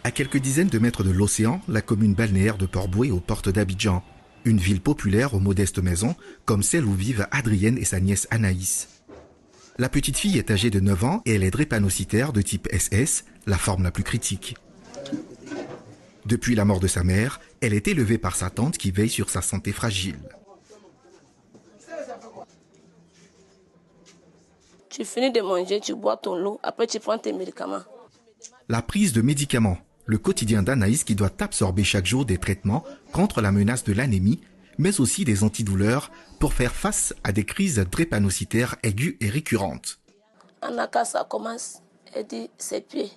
À quelques dizaines de mètres de l'océan, la commune balnéaire de Port-Bouët aux portes d'Abidjan. Une ville populaire aux modestes maisons, comme celle où vivent Adrienne et sa nièce Anaïs. La petite fille est âgée de 9 ans et elle est drépanocytaire de type SS, la forme la plus critique. Depuis la mort de sa mère, elle est élevée par sa tante qui veille sur sa santé fragile. Tu finis de manger, tu bois ton eau, après tu prends tes médicaments. La prise de médicaments, le quotidien d'Anaïs qui doit absorber chaque jour des traitements contre la menace de l'anémie, mais aussi des antidouleurs pour faire face à des crises drépanocytaires aiguës et récurrentes. Anaka, ça commence, elle dit ses pieds.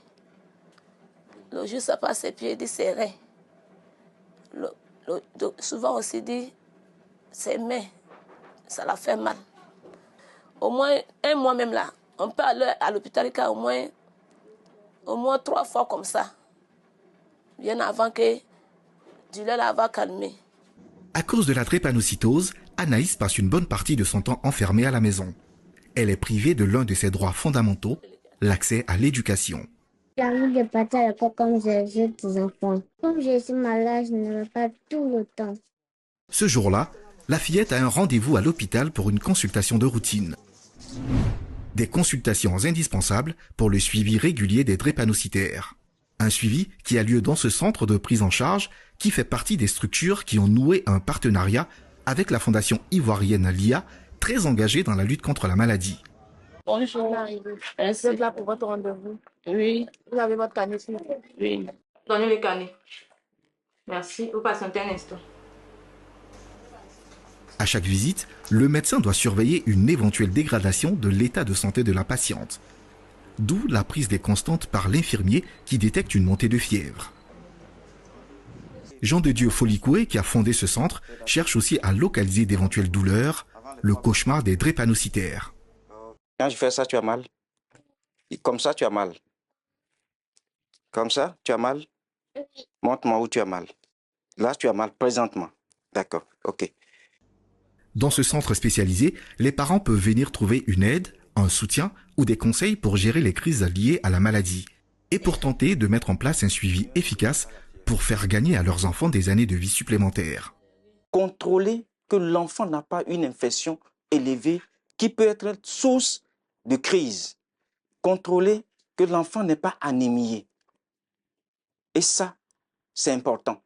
Le jour, ça passe ses pieds, elle dit ses reins. Souvent aussi dit ses mains, ça la fait mal. Au moins un mois même là, on peut aller à l'hôpital au moins 3 fois comme ça, bien avant que du lait va calmer. À cause de la drépanocytose, Anaïs passe une bonne partie de son temps enfermée à la maison. Elle est privée de l'un de ses droits fondamentaux, l'accès à l'éducation. J'ai envie de partir à l'école comme j'ai autres enfants. Comme je suis malade, je ne vais pas tout le temps. Ce jour-là, la fillette a un rendez-vous à l'hôpital pour une consultation de routine. Des consultations indispensables pour le suivi régulier des drépanocytaires. Un suivi qui a lieu dans ce centre de prise en charge qui fait partie des structures qui ont noué un partenariat avec la fondation ivoirienne LIA, très engagée dans la lutte contre la maladie. Bonjour. Vous êtes là pour votre rendez-vous? Oui. Vous avez votre carnet ici? Oui. Donnez le carnet. Merci. Vous patientez un instant. À chaque visite, le médecin doit surveiller une éventuelle dégradation de l'état de santé de la patiente. D'où la prise des constantes par l'infirmier qui détecte une montée de fièvre. Jean de Dieu Folikoué, qui a fondé ce centre, cherche aussi à localiser d'éventuelles douleurs, le cauchemar des drépanocytaires. Quand je fais ça, tu as mal. Et comme ça, tu as mal. Comme ça, tu as mal. Montre-moi où tu as mal. Là, tu as mal présentement. D'accord, ok. Dans ce centre spécialisé, les parents peuvent venir trouver une aide, un soutien ou des conseils pour gérer les crises liées à la maladie et pour tenter de mettre en place un suivi efficace pour faire gagner à leurs enfants des années de vie supplémentaires. Contrôler que l'enfant n'a pas une infection élevée qui peut être source de crise. Contrôler que l'enfant n'est pas anémié. Et ça, c'est important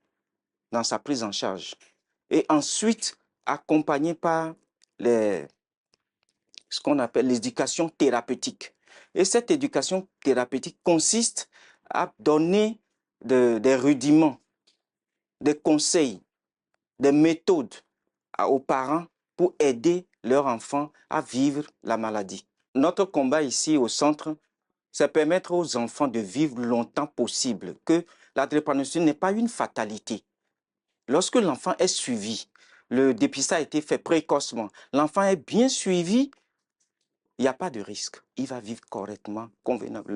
dans sa prise en charge. Et ensuite, accompagné par ce qu'on appelle l'éducation thérapeutique. Et cette éducation thérapeutique consiste à donner des rudiments, des conseils, des méthodes aux parents pour aider leur enfant à vivre la maladie. Notre combat ici au centre, c'est permettre aux enfants de vivre le longtemps possible, que la drépanocytose n'est pas une fatalité. Lorsque l'enfant est suivi, le dépistage a été fait précocement, l'enfant est bien suivi, il n'y a pas de risque. Il va vivre correctement, convenablement.